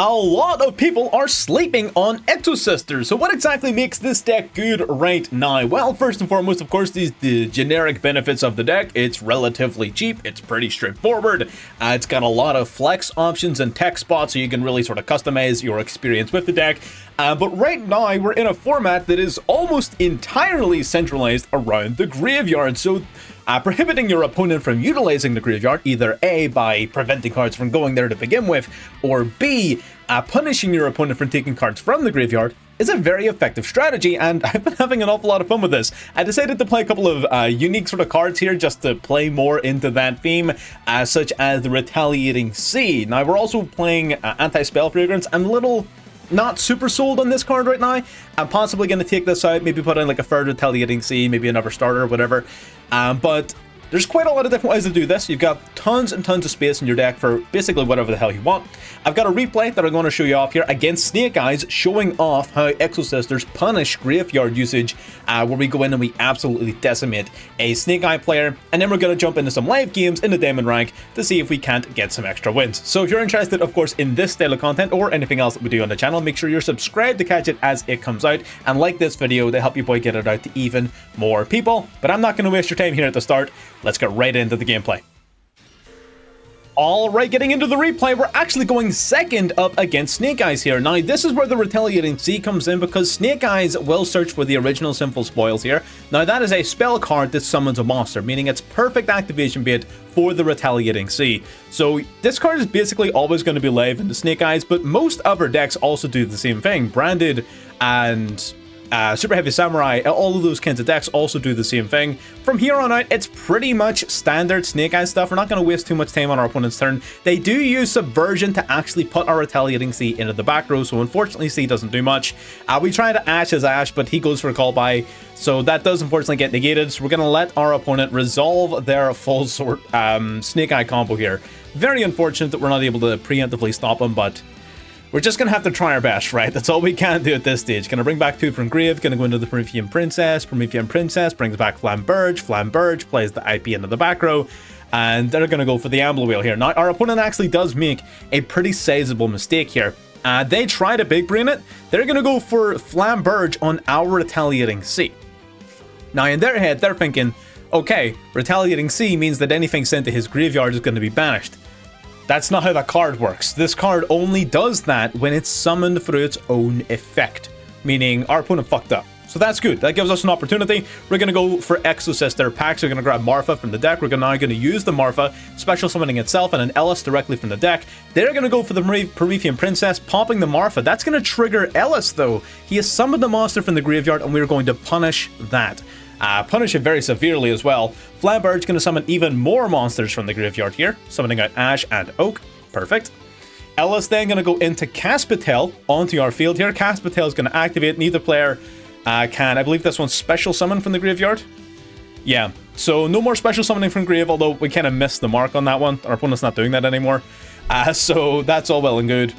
A lot of people are sleeping on Exosisters. So what exactly makes this deck good right now? Well, first and foremost, of course, the generic benefits of the deck. It's relatively cheap. It's pretty straightforward. It's got a lot of flex options and tech spots, so you can really sort of customize your experience with the deck. But right now, we're in a format that is almost entirely centralized around the graveyard. So prohibiting your opponent from utilizing the graveyard, either A, by preventing cards from going there to begin with, or B, punishing your opponent for taking cards from the graveyard, is a very effective strategy, and I've been having an awful lot of fun with this. I decided to play a couple of unique sort of cards here just to play more into that theme, such as the Retaliating Sea. Now, we're also playing Anti-Spell Fragrance. I'm a little not super sold on this card right now. I'm possibly going to take this out, maybe put in like a third Retaliating Sea, maybe another starter or whatever. But there's quite a lot of different ways to do this. You've got tons and tons of space in your deck for basically whatever the hell you want. I've got a replay that I'm going to show you off here against Snake Eyes, showing off how Exosisters punish graveyard usage, where we go in and we absolutely decimate a Snake Eye player, and then we're going to jump into some live games in the Diamond rank to see if we can't get some extra wins. So if you're interested, of course, in this style of content or anything else that we do on the channel, make sure you're subscribed to catch it as it comes out, and like this video to help your boy get it out to even more people. But I'm not going to waste your time here at the start. Let's get right into the gameplay. Alright, getting into the replay, we're actually going second up against Snake Eyes here. Now, this is where the Retaliating Sea comes in, because Snake Eyes will search for the original Sinful Spoils here. Now, that is a spell card that summons a monster, meaning it's perfect activation bait for the Retaliating Sea. So, this card is basically always going to be live in the Snake Eyes, but most other decks also do the same thing. Branded and Super Heavy Samurai, all of those kinds of decks also do the same thing. From here on out, it's pretty much standard Snake Eyes stuff. We're not going to waste too much time on our opponent's turn. They do use Subversion to actually put our Retaliating Sea into the back row, so unfortunately Sea doesn't do much. We try to Ash his Ash, but he goes for a call by, so that does unfortunately get negated. So we're going to let our opponent resolve their full sort Snake Eye combo here. Very unfortunate that we're not able to preemptively stop him, but we're just going to have to try our best, right? That's all we can do at this stage. Going to bring back 2 from grave, going to go into the Promethean Princess. Promethean Princess brings back Converged. Converged plays the IP into the back row, and they're going to go for the Amble Wheel here. Now, our opponent actually does make a pretty sizable mistake here. They try to big brain it. They're going to go for Converged on our Retaliating Sea. Now, in their head, they're thinking, okay, Retaliating Sea means that anything sent to his graveyard is going to be banished. That's not how that card works. This card only does that when it's summoned through its own effect, meaning our opponent fucked up. So that's good. That gives us an opportunity. We're going to go for Exosister packs. We're going to grab Martha from the deck. We're now going to use the Martha, special summoning itself and an Ellis directly from the deck. They're going to go for the Promethean Princess, popping the Martha. That's going to trigger Ellis, though. He has summoned the monster from the graveyard, and we're going to punish that. Punish it very severely as well. Flamberge's going to summon even more monsters from the graveyard here, summoning out Ash and Oak. Perfect. Ellis then going to go into Caspitel onto our field here. Caspitel is going to activate. Neither player can, I believe this one's special summon from the graveyard. Yeah, so no more special summoning from grave, although we kind of missed the mark on that one. Our opponent's not doing that anymore. So that's all well and good.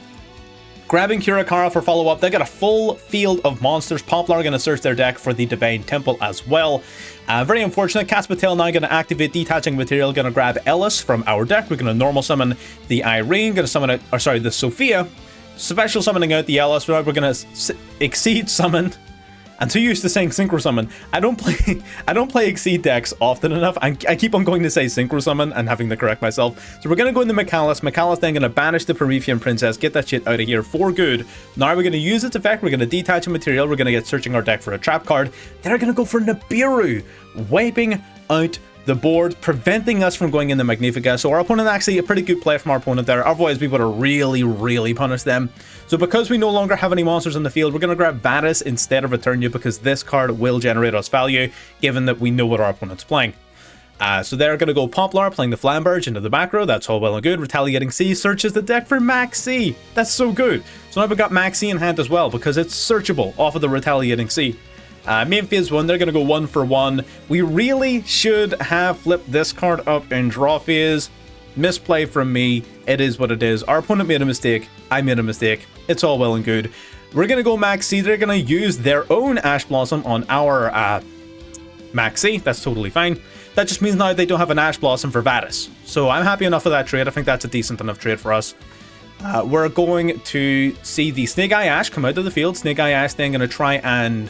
Grabbing Kurakara for follow-up. They got a full field of monsters. Poplar are going to search their deck for the Divine Temple as well. Very unfortunate. Caspitel now going to activate Detaching Material. Going to grab Ellis from our deck. We're going to normal summon the Irene. Going to summon out, or sorry, the Sophia. Special summoning out the Ellis. We're going to Exceed Summon. I'm too used to saying Synchro Summon. I don't play Exceed decks often enough. I keep on going to say Synchro Summon and having to correct myself. So we're going to go into Mikalis. Mikalis then going to banish the Promethean Princess. Get that shit out of here for good. Now we're going to use its effect. We're going to detach a material. We're going to get searching our deck for a trap card. Then we're going to go for Nibiru, wiping out the board, preventing us from going into Magnifica. So our opponent, actually a pretty good play from our opponent there. Otherwise we would have really punished them. So because we no longer have any monsters on the field, we're going to grab Vadis instead of Return You, because this card will generate us value, given that we know what our opponent's playing. So they're going to go Poplar, playing the Flamberge into the back row. That's all well and good. Retaliating Sea searches the deck for Maxi. That's so good. So now we've got Maxi in hand as well, because it's searchable off of the Retaliating Sea. Main phase 1, they're going to go 1 for 1. We really should have flipped this card up in draw phase. Misplay from me. It is what it is. Our opponent made a mistake. I made a mistake. It's all well and good. We're going to go Maxi. They're going to use their own Ash Blossom on our Maxi. That's totally fine. That just means now they don't have an Ash Blossom for Vadis. So I'm happy enough with that trade. I think that's a decent enough trade for us. we're going to see the Snake Eye Ash come out of the field. Snake Eye Ash then going to try and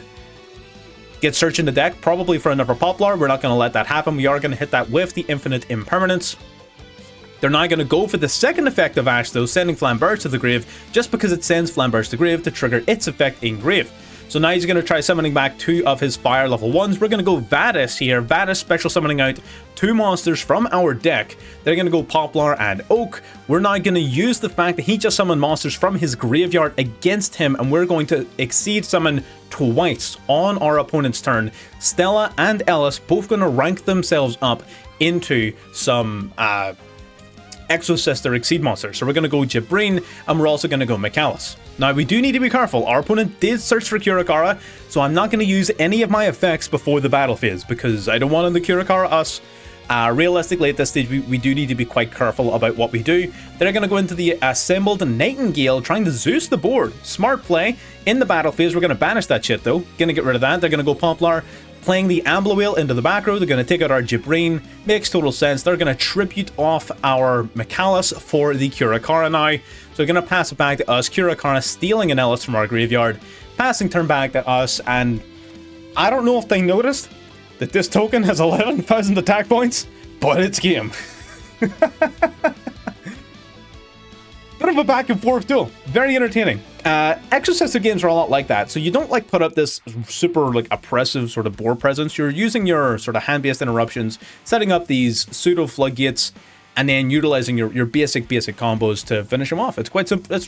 get searching the deck, probably for another Poplar. We're not going to let that happen. We are going to hit that with the Infinite Impermanence. They're now going to go for the second effect of Ash, though, sending Flamberge to the grave, just because it sends Flamberge to the grave to trigger its effect in grave. So now he's going to try summoning back 2 of his fire level 1s. We're going to go Vadis here. Vadis special summoning out 2 monsters from our deck. They're going to go Poplar and Oak. We're now going to use the fact that he just summoned monsters from his graveyard against him, and we're going to exceed summon twice on our opponent's turn. Stella and Ellis both going to rank themselves up into some Exosister Exceed monsters. So we're going to go Jabreen, and we're also going to go Mikalis. Now, we do need to be careful. Our opponent did search for Kirakara, so I'm not going to use any of my effects before the battle phase, because I don't want him to Kirakara us. Realistically, at this stage, we do need to be quite careful about what we do. They're going to go into the Assembled Nightingale, trying to Zeus the board. Smart play. In the battle phase, we're going to banish that shit, though. Going to get rid of that. They're going to go Poplar, playing the Ambler into the back row. They're going to take out our Jabreen. Makes total sense. They're going to tribute off our Mikalis for the Kirakara now. So they're going to pass it back to us. Kirakara stealing an Ellis from our graveyard. Passing turn back to us. And I don't know if they noticed that this token has 11,000 attack points, but it's game. Bit of a back and forth duel. Very entertaining. Exosister games are a lot like that. So you don't like put up this super like oppressive sort of board presence. You're using your sort of hand-based interruptions, setting up these pseudo floodgates, and then utilizing your basic combos to finish them off. It's quite simple.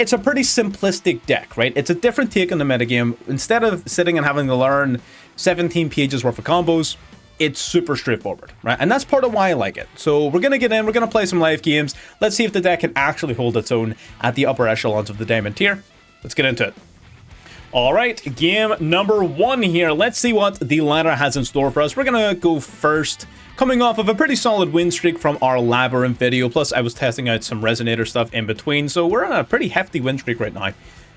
It's a pretty simplistic deck, right? It's a different take on the metagame. Instead of sitting and having to learn 17 pages worth of combos, it's super straightforward, right? And that's part of why I like it. So we're going to get in, we're going to play some live games. Let's see if the deck can actually hold its own at the upper echelons of the Diamond tier. Let's get into it. All right, game number 1 here. Let's see what the ladder has in store for us. We're going to go first, coming off of a pretty solid win streak from our Labyrinth video. Plus, I was testing out some Resonator stuff in between, so we're on a pretty hefty win streak right now.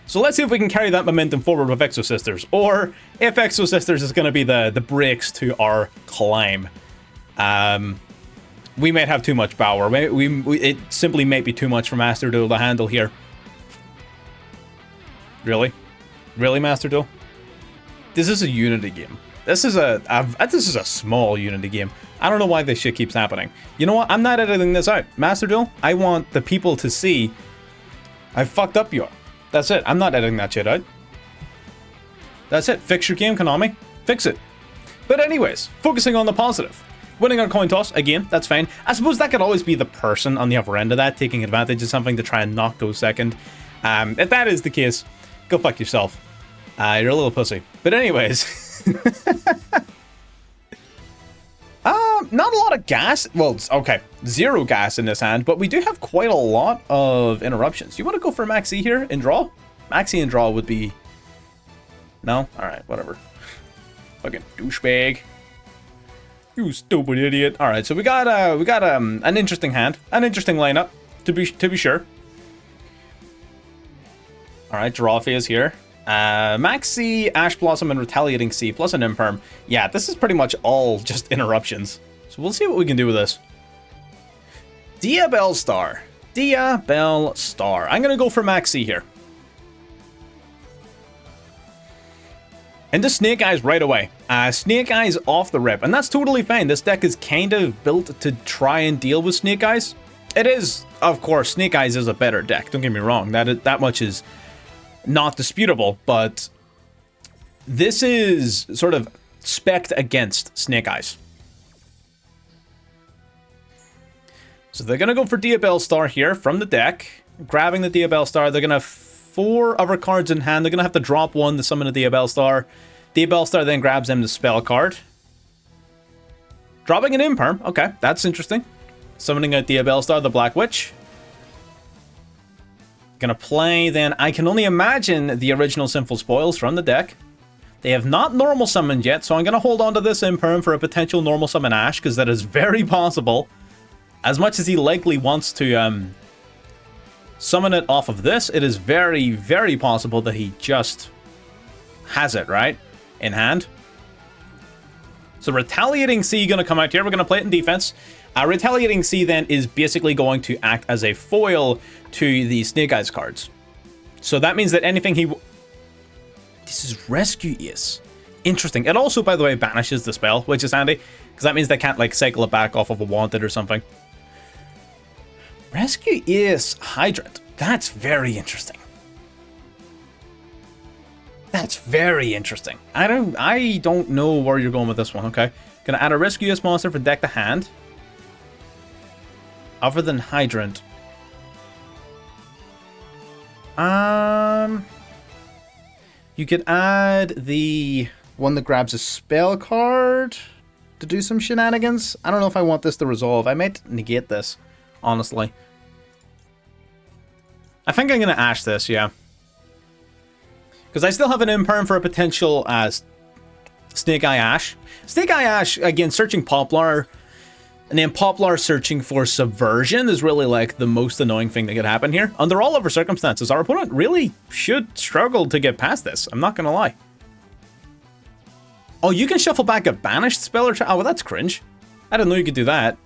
So let's see if we can carry that momentum forward with Exosisters, or if Exosisters is going to be the brakes to our climb. We might have too much power. It simply might be too much for Master Duel to handle here. Really? Really, Master Duel? This is a Unity game. This is a small Unity game. I don't know why this shit keeps happening. You know what? I'm not editing this out. Master Duel, I want the people to see I fucked up you. That's it. I'm not editing that shit out. That's it. Fix your game, Konami. Fix it. But anyways, focusing on the positive. Winning our coin toss, again, that's fine. I suppose that could always be the person on the other end of that, taking advantage of something to try and not go second. If that is the case, go fuck yourself. You're a little pussy. But anyways. Not a lot of gas. Well, okay, 0 gas in this hand, but we do have quite a lot of interruptions. You want to go for Maxi here and draw? Maxi and draw would be... No? Alright, whatever. Fucking douchebag. You stupid idiot. Alright, so we got an interesting hand. An interesting lineup, to be sure. Alright, draw phase here. Maxi, Ash Blossom, and Retaliating Sea, plus an Imperm. Yeah, this is pretty much all just interruptions. So we'll see what we can do with this. Diabellstar. Diabellstar. I'm going to go for Maxi here. And the Snake Eyes right away. Snake Eyes off the rip. And that's totally fine. This deck is kind of built to try and deal with Snake Eyes. It is, of course, Snake Eyes is a better deck. Don't get me wrong. That much is not disputable. But this is sort of spec'd against Snake Eyes. So they're going to go for Diabellstar here from the deck. Grabbing the Diabellstar. They're going to have 4 other cards in hand. They're going to have to drop 1 to summon a Diabellstar. Diabellstar then grabs them the spell card. Dropping an Imperm. Okay, that's interesting. Summoning a Diabellstar, the Black Witch. Gonna play then. I can only imagine the original Sinful Spoils from the deck. They have not normal summoned yet, so I'm gonna hold on to this Imperm for a potential normal summon Ash, because that is very possible. As much as he likely wants to summon it off of this, it is very, very possible that he just has it, right? In hand. So Retaliating Sea going to come out here. We're going to play it in defense. Retaliating Sea then is basically going to act as a foil to the Snake Eyes cards. So that means that anything he... This is Rescue Ace. Interesting. It also, by the way, banishes the spell, which is handy, because that means they can't, like, cycle it back off of a Wanted or something. Rescue Ace Hydrant. That's very interesting. That's very interesting. I don't know where you're going with this one, okay? Gonna add a Rescue Ace monster for deck to hand. Other than Hydrant. You could add the one that grabs a spell card to do some shenanigans. I don't know if I want this to resolve. I might negate this, honestly. I think I'm going to Ash this, yeah. Because I still have an Imperm for a potential Snake Eye Ash. Snake Eye Ash, again, searching Poplar. And then Poplar searching for Subversion is really like the most annoying thing that could happen here. Under all other circumstances, our opponent really should struggle to get past this. I'm not going to lie. Oh, you can shuffle back a banished spell or... Oh, well, that's cringe. I didn't know you could do that.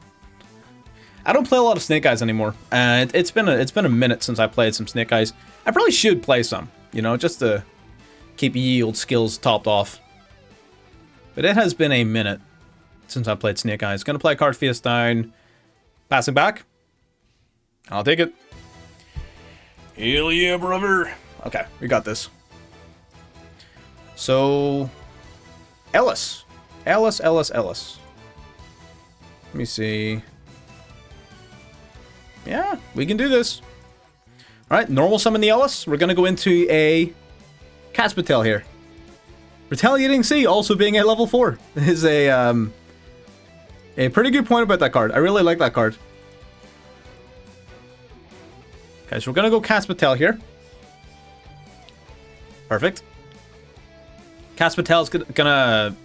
I don't play a lot of Snake Eyes anymore. It's been a minute since I played some Snake Eyes. I probably should play some, you know, just to keep yield skills topped off. But it has been a minute since I played Snake Eyes. Gonna play a card face down. Passing back. I'll take it. Hell yeah, brother. Okay, we got this. So... Ellis. Ellis. Let me see. Yeah, we can do this. Alright, normal summon the Ellis. We're gonna go into a Caspatel here. Retaliating Sea also being at level 4 is a pretty good point about that card. I really like that card. Okay, so we're gonna go Caspatel here. Perfect. Caspatel is gonna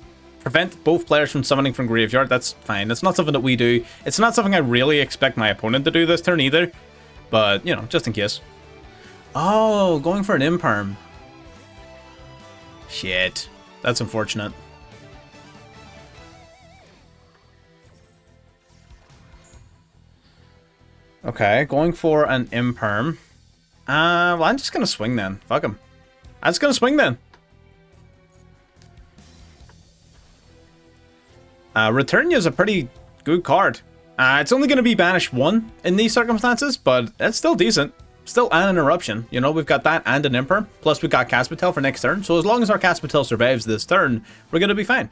prevent both players from summoning from graveyard. That's fine. That's not something that we do. It's not something I really expect my opponent to do this turn either. But, you know, just in case. Oh, going for an Imperm. Shit. That's unfortunate. Okay, going for an Imperm. Well, I'm just gonna swing then. Fuck him. I'm just gonna swing then. Returnia is a pretty good card. It's only gonna be banished 1 in these circumstances, but it's still decent. Still an interruption. You know, we've got that and an Imperm. Plus, we've got Caspatel for next turn. So as long as our Caspatel survives this turn, we're gonna be fine.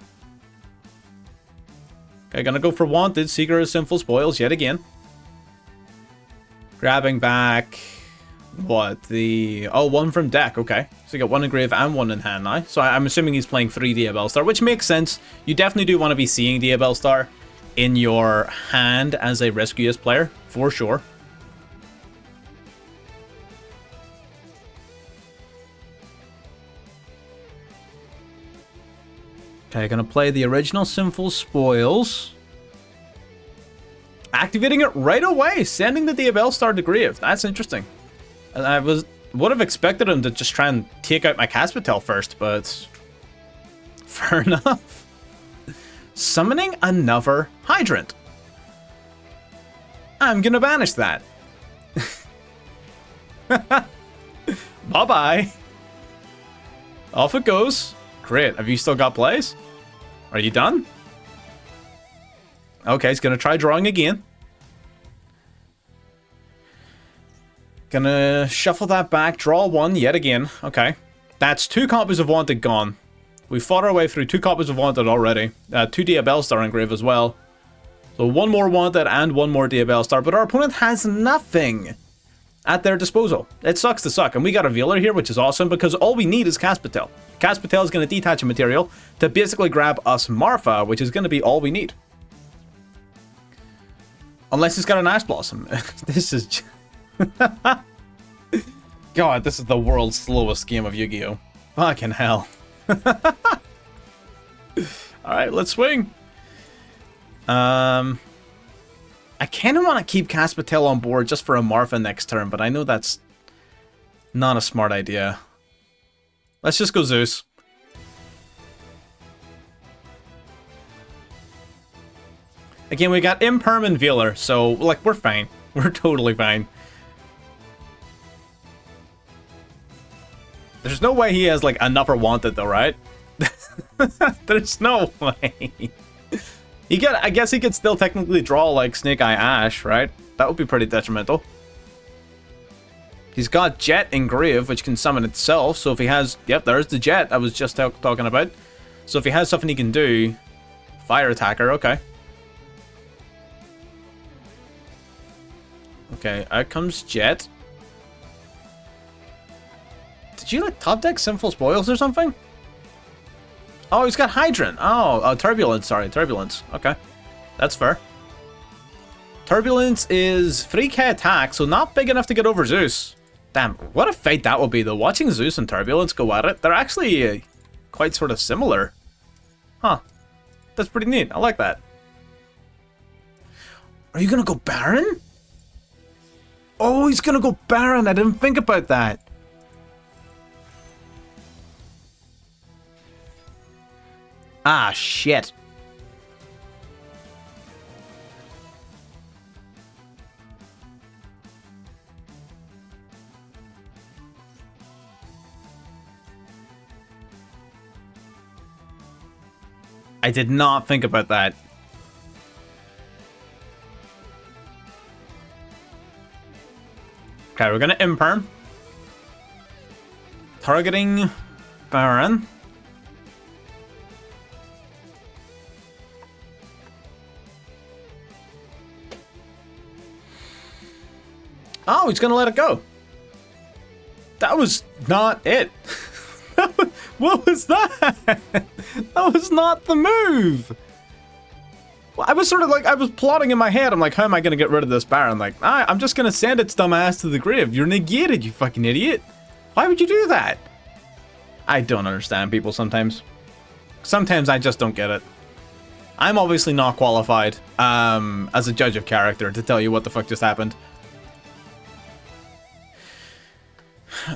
Okay, gonna go for Wanted. Seeker of Sinful Spoils yet again. Grabbing back... What? The... Oh, 1 from deck. Okay. So you got 1 in grave and 1 in hand now. So I'm assuming he's playing 3 Diabellstar, which makes sense. You definitely do want to be seeing Diabellstar in your hand as a Rescue Ace player, for sure. Okay, gonna play the original Sinful Spoils. Activating it right away, sending the Diabellstar to grave. That's interesting. And I would have expected him to just try and take out my Caspatel first, but fair enough. Summoning another Hydrant. I'm gonna banish that. Bye-bye. Off it goes. Great. Have you still got plays? Are you done? Okay, he's gonna try drawing again. Gonna shuffle that back, draw 1 yet again. Okay. That's 2 copies of Wanted gone. We fought our way through 2 copies of Wanted already. 2 Diabellstar in grave as well. So 1 more Wanted and 1 more Diabellstar, but our opponent has nothing at their disposal. It sucks to suck, and we got a Veiler here, which is awesome, because all we need is Caspatel. Caspatel is going to detach a material to basically grab us Marfa, which is going to be all we need. Unless he's got an Ash Blossom. This is... God, this is the world's slowest game of Yu-Gi-Oh! Fucking hell. Alright, let's swing. I kind of want to keep Caspatel on board just for a Marfa next turn, but I know that's not a smart idea. Let's just go Zeus. Again, we got Imperm and Vealer, so, like, we're fine. We're totally fine. There's no way he has, like, enough or wanted, though, right? There's no way. I guess he could still technically draw, like, Snake Eye Ash, right? That would be pretty detrimental. He's got Jet Engrave, which can summon itself, so if he has... Yep, there's the Jet I was just talking about. So if he has something he can do... Fire Attacker, okay. Okay, out comes Jet. Did you, like, top deck Sinful Spoils or something? Oh, he's got Hydrant. Oh, Turbulence, sorry, Turbulence. Okay, that's fair. Turbulence is 3k attack, so not big enough to get over Zeus. Damn, what a fight that would be, though. Watching Zeus and Turbulence go at it, they're actually quite sort of similar. Huh. That's pretty neat. I like that. Are you gonna go Baron? Oh, he's gonna go Baron. I didn't think about that. Ah, shit. I did not think about that. Okay, we're gonna Imperm. Targeting Baron. Oh, he's gonna let it go. That was not it. What was that? That was not the move. Well, I was sort of like, I was plotting in my head. I'm like, how am I gonna get rid of this Baron? Like, I'm just gonna send its dumb ass to the grave. You're negated, you fucking idiot. Why would you do that? I don't understand people sometimes. Sometimes I just don't get it. I'm obviously not qualified as a judge of character to tell you what the fuck just happened.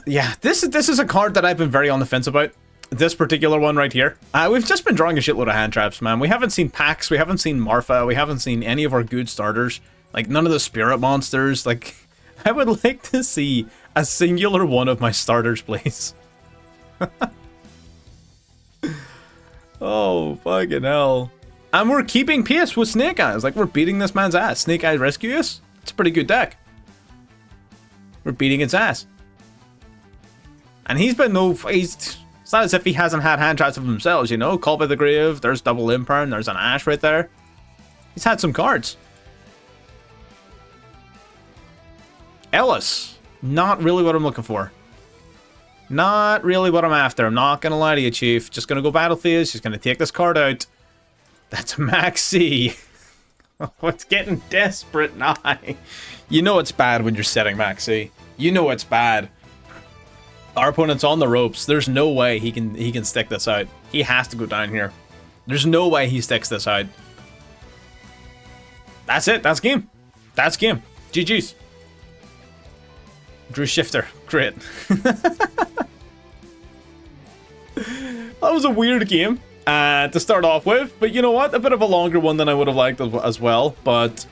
Yeah, this is a card that I've been very on the fence about. This particular one right here. We've just been drawing a shitload of hand traps, man. We haven't seen Pax, we haven't seen Marfa, we haven't seen any of our good starters. Like, none of the spirit monsters. Like, I would like to see a singular one of my starters, please. Oh, fucking hell. And we're keeping pace with Snake Eyes. Like, we're beating this man's ass. Snake Eyes Rescue Us? It's a pretty good deck. We're beating its ass. And he's been it's not as if he hasn't had hand traps of himself, you know? Call by the Grave, there's double Imperm, there's an Ash right there. He's had some cards. Ellis. Not really what I'm looking for. Not really what I'm after. I'm not gonna lie to you, Chief. Just gonna go Battlefield, just gonna take this card out. That's Max C. Oh, it's getting desperate now. You know it's bad when you're setting Max C. You know it's bad. Our opponent's on the ropes. There's no way he can stick this out. He has to go down here. There's no way he sticks this out. That's it. That's game. That's game. GG's. Drew Shifter. Great. That was a weird game to start off with, but you know what? A bit of a longer one than I would have liked as well, but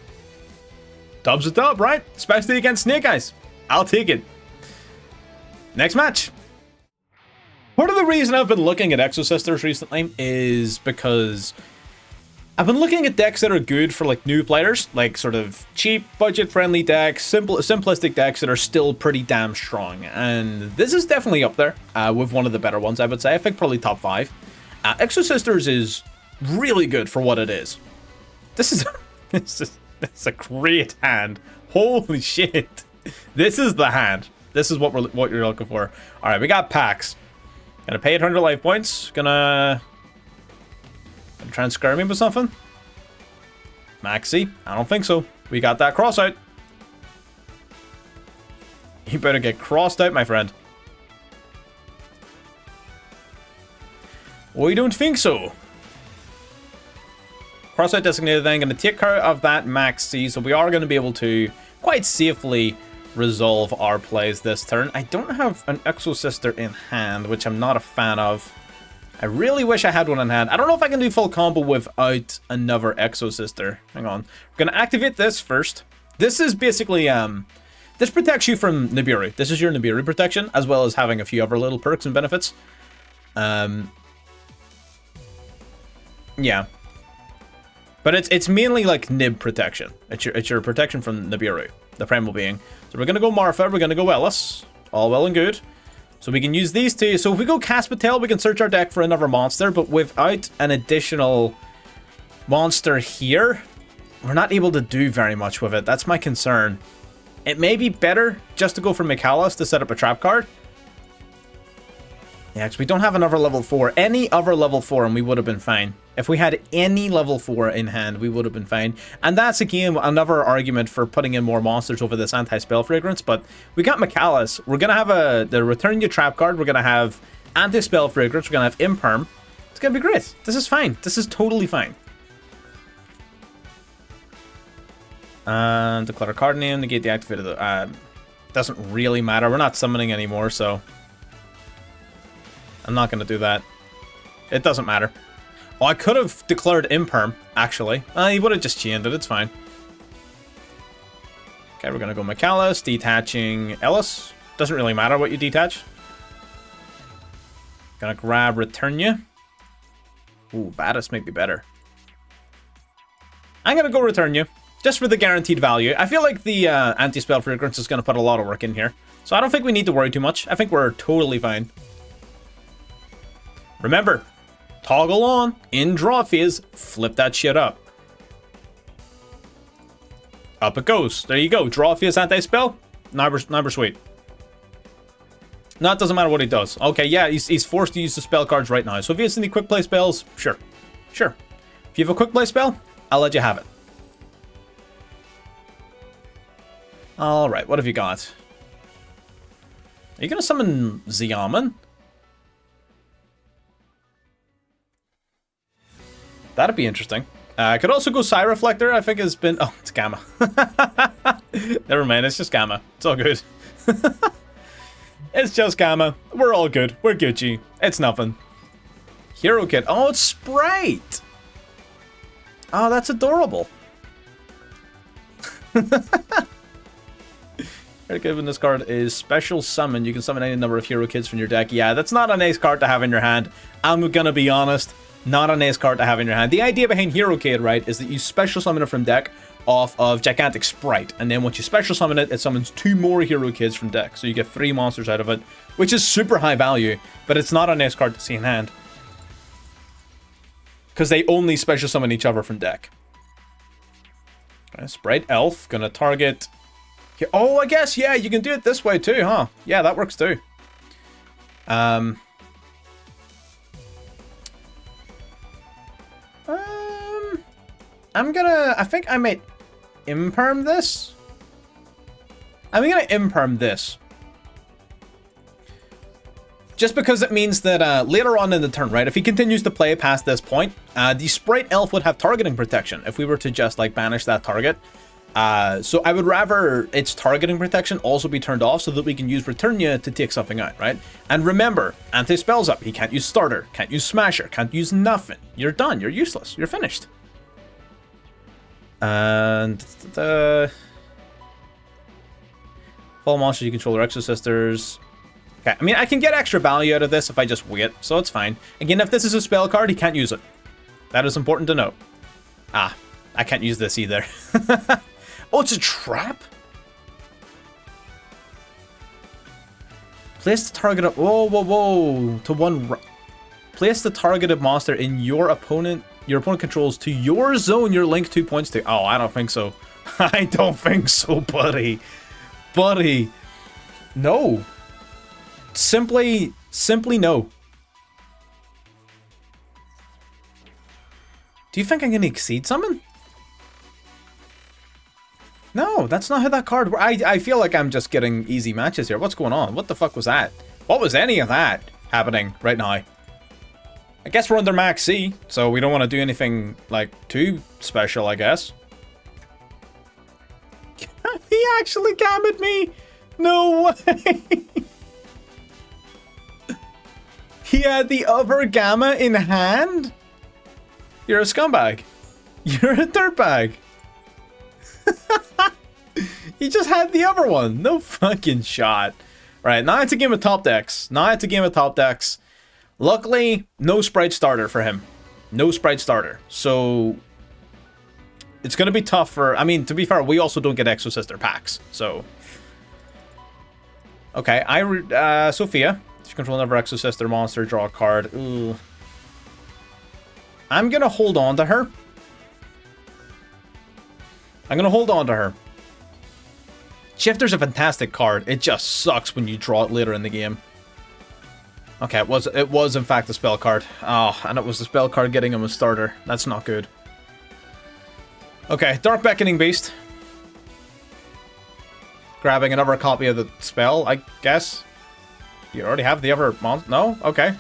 dub's a dub, right? Especially against Snake Eyes. I'll take it. Next match. Part of the reason I've been looking at Exosisters recently is because I've been looking at decks that are good for like new players, like sort of cheap, budget-friendly decks, simplistic decks that are still pretty damn strong. And this is definitely up there with one of the better ones, I would say. I think probably top 5. Exosisters is really good for what it is. This is a great hand. Holy shit. This is the hand. This is what you're looking for. All right, we got Pax. Gonna pay 800 life points. Gonna try and scare me with something. Maxi, I don't think so. We got that cross out. You better get crossed out, my friend. We don't think so. Cross out designated then. Gonna take care of that Maxi, so we are gonna be able to quite safely resolve our plays this turn. I don't have an Exosister in hand, which I'm not a fan of. I really wish I had one on hand. I don't know if I can do full combo without another Exosister. Hang on. We're going to activate this first. This is basically, this protects you from Nibiru. This is your Nibiru protection, as well as having a few other little perks and benefits. Yeah. But it's mainly like Nib protection. It's your protection from Nibiru, the primal being. So we're going to go Martha, we're going to go Ellis. All well and good. So we can use these two. So if we go Caspitel, we can search our deck for another monster, but without an additional monster here, we're not able to do very much with it. That's my concern. It may be better just to go for Michaelis to set up a trap card. Yeah, because we don't have another level 4. Any other level 4 and we would have been fine. If we had any level 4 in hand, we would have been fine. And that's, again, another argument for putting in more monsters over this anti-spell fragrance. But we got Michaelis. We're going to have the Return Your Trap card. We're going to have anti-spell fragrance. We're going to have Imperm. It's going to be great. This is fine. This is totally fine. And declare a card name, negate the activated. Doesn't really matter. We're not summoning anymore, so I'm not going to do that. It doesn't matter. Oh, I could have declared Imperm, actually. He would have just chained it. It's fine. Okay, we're going to go Michaelis, detaching Ellis. Doesn't really matter what you detach. Gonna grab Returnia. Ooh, Vadis might be better. I'm going to go Returnia, just for the guaranteed value. I feel like the anti-spell fragrance is going to put a lot of work in here. So I don't think we need to worry too much. I think we're totally fine. Remember, toggle on, in draw phase, flip that shit up. Up it goes. There you go. Draw phase anti-spell. Now we're sweet. No, it doesn't matter what he does. Okay, yeah, he's forced to use the spell cards right now. So if he has any quick play spells, sure. Sure. If you have a quick play spell, I'll let you have it. Alright, what have you got? Are you going to summon Xiamen? That'd be interesting. I could also go Psy Reflector, I think has been... Oh, it's Gamma. Never mind, it's just Gamma. It's all good. It's just Gamma. We're all good. We're Gucci. It's nothing. Hero Kit. Oh, it's Sprite! Oh, that's adorable. Given this card is Special Summon. You can summon any number of Hero Kits from your deck. Yeah, that's not a nice card to have in your hand. I'm gonna be honest. Not a nice card to have in your hand. The idea behind Hero Kit, right, is that you special summon it from deck off of Gigantic Sprite. And then once you special summon it, it summons 2 more Hero Kits from deck. So you get 3 monsters out of it, which is super high value, but it's not a nice card to see in hand. Because they only special summon each other from deck. Okay, Sprite Elf, gonna target... Oh, I guess, yeah, you can do it this way too, huh? Yeah, that works too. I think I might Imperm this. I'm gonna Imperm this. Just because it means that later on in the turn, right, if he continues to play past this point, the Sprite Elf would have targeting protection if we were to just, like, banish that target. So I would rather its targeting protection also be turned off so that we can use Returnia to take something out, right? And remember, anti-spell's up. He can't use Starter, can't use Smasher, can't use nothing. You're done. You're useless. You're finished. And the fall monsters you control are Exosisters. Okay, I mean, I can get extra value out of this if I just wait, so it's fine. Again, if this is a spell card, he can't use it. That is important to note. Ah, I can't use this either. Oh, it's a trap? Place the targeted... Whoa, whoa, whoa. To one... Place the targeted monster in your opponent controls to your zone you're linked 2 points to. Oh, I don't think so. I don't think so, buddy. Buddy. No. Simply no. Do you think I'm going to Exceed Summon? No, that's not how that card works. I feel like I'm just getting easy matches here. What's going on? What the fuck was that? What was any of that happening right now? I guess we're under max C, so we don't want to do anything, like, too special, I guess. He actually gammed me! No way! He He had the other gamma in hand? You're a scumbag. You're a dirtbag. He just had the other one. No fucking shot. Right, now it's a game of top decks. Luckily, no Sprite starter for him. No Sprite starter. So, it's going to be tough for... I mean, to be fair, we also don't get Exosister packs. So, okay, Sophia. If you control another Exosister monster, draw a card. Ooh. I'm going to hold on to her. Shifter's a fantastic card. It just sucks when you draw it later in the game. Okay, it was in fact a spell card. Oh, and it was the spell card getting him a starter. That's not good. Okay, Dark Beckoning Beast. Grabbing another copy of the spell, I guess. You already have the other monster? No? Okay.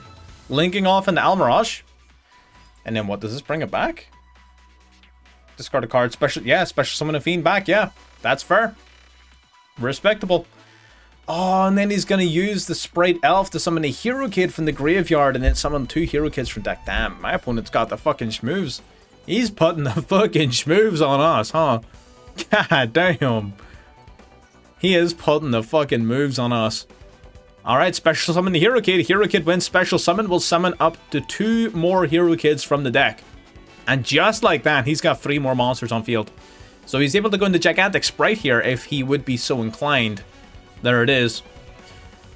Linking off into Almirage. And then what, does this bring it back? Discard a card, special summon a fiend back, yeah. That's fair. Respectable. Oh, and then he's gonna use the Sprite Elf to summon a Hero Kid from the graveyard and then summon 2 Hero Kids from deck. Damn, my opponent's got the fucking schmoves. He's putting the fucking schmoves on us, huh? God damn. He is putting the fucking moves on us. Alright, special summon the Hero Kid. Hero Kid wins special summon, will summon up to 2 more Hero Kids from the deck. And just like that, he's got 3 more monsters on field. So he's able to go into Gigantic Sprite here if he would be so inclined. There it is.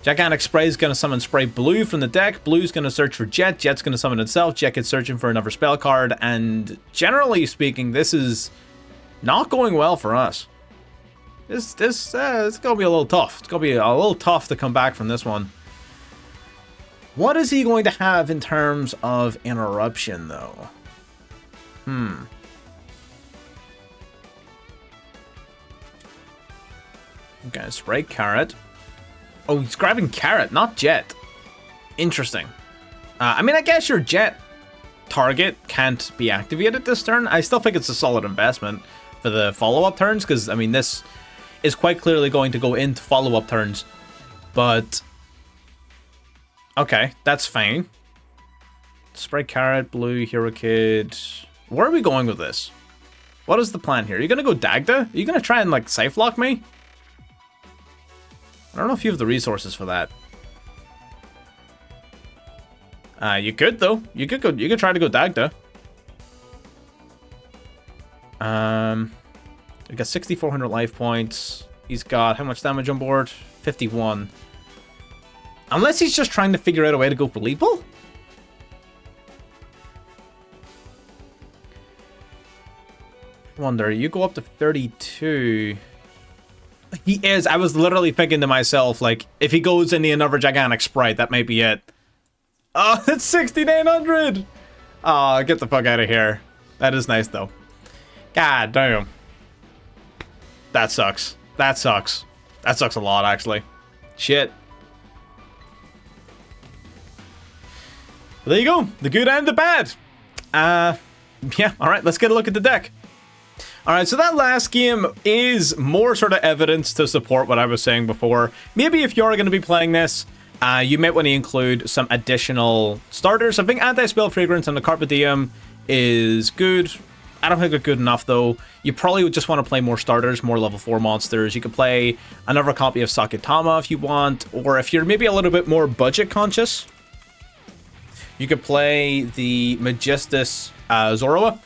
Gigantic Sprite is going to summon Sprite Blue from the deck. Blue's going to search for Jet. Jet's going to summon itself. Jet gets searching for another spell card. And generally speaking, this is not going well for us. It's going to be a little tough. It's going to be a little tough to come back from this one. What is he going to have in terms of interruption, though? Okay, Sprite Carrot. Oh, he's grabbing Carrot, not Jet. Interesting. I mean, I guess your Jet target can't be activated this turn. I still think it's a solid investment for the follow-up turns, because, I mean, this is quite clearly going to go into follow-up turns. But, okay, that's fine. Sprite Carrot, Blue, Hero Kid. Where are we going with this? What is the plan here? Are you going to go Dagda? Are you going to try and, like, safe lock me? I don't know if you have the resources for that. You could though. You could try to go Dagda. We got 6,400 life points. He's got how much damage on board? 51. Unless he's just trying to figure out a way to go for lethal. Wonder, you go up to 32. He is. I was literally thinking to myself, like, if he goes into another Gigantic Sprite, that might be it. Oh, it's 6,900! Oh, get the fuck out of here. That is nice, though. God damn. That sucks. That sucks. That sucks a lot, actually. Shit. Well, there you go. The good and the bad. Yeah, alright, let's get a look at the deck. Alright, so that last game is more sort of evidence to support what I was saying before. Maybe if you're going to be playing this, you might want to include some additional starters. I think Anti-Spell Fragrance and the Carpe Diem is good. I don't think they're good enough, though. You probably would just want to play more starters, more level 4 monsters. You could play another copy of Sakitama if you want, or if you're maybe a little bit more budget conscious, you could play the Magistus Zoroa.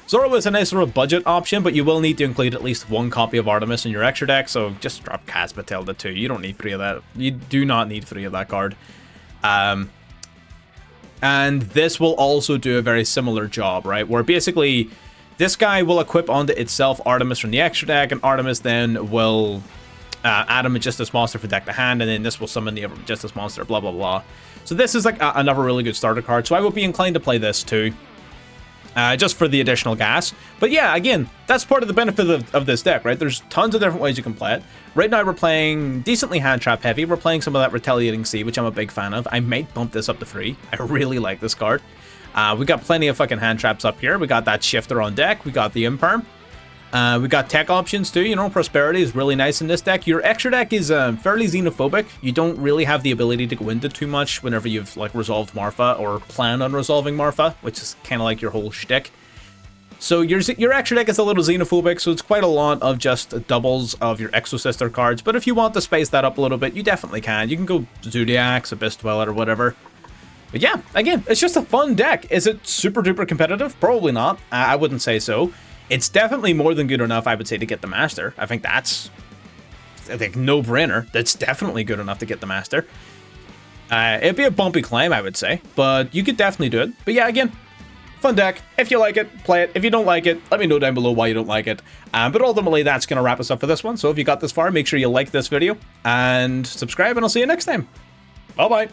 Zoroa is a nice sort of budget option, but you will need to include at least 1 copy of Artemis in your extra deck, so just drop Caspatel to 2. You don't need 3 of that. You do not need 3 of that card. And this will also do a very similar job, right? Where basically, this guy will equip onto itself Artemis from the extra deck, and Artemis then will add a Magistus monster for deck to hand, and then this will summon the other Magistus monster, blah, blah, blah. So this is like another really good starter card, so I would be inclined to play this too. Just for the additional gas. But yeah, again, that's part of the benefit of this deck, right? There's tons of different ways you can play it. Right now we're playing decently hand trap heavy. We're playing some of that Retaliating Sea, which I'm a big fan of. I might bump this up to 3. I really like this card. We got plenty of fucking hand traps up here. We got that Shifter on deck. We got the Imperm. We got tech options too, you know, prosperity is really nice in this deck. Your extra deck is fairly xenophobic. You don't really have the ability to go into too much whenever you've like resolved Marfa or plan on resolving Marfa, which is kind of like your whole shtick. So your extra deck is a little xenophobic, so it's quite a lot of just doubles of your Exosister cards. But if you want to space that up a little bit, you definitely can. You can go Zodiacs, Abyss Dweller, or whatever. But yeah, again, it's just a fun deck. Is it super duper competitive? Probably not. I wouldn't say so. It's definitely more than good enough, I would say, to get the Master. I think that's, no-brainer. That's definitely good enough to get the Master. It'd be a bumpy climb, I would say, but you could definitely do it. But yeah, again, fun deck. If you like it, play it. If you don't like it, let me know down below why you don't like it. But ultimately, that's going to wrap us up for this one. So if you got this far, make sure you like this video and subscribe, and I'll see you next time. Bye-bye.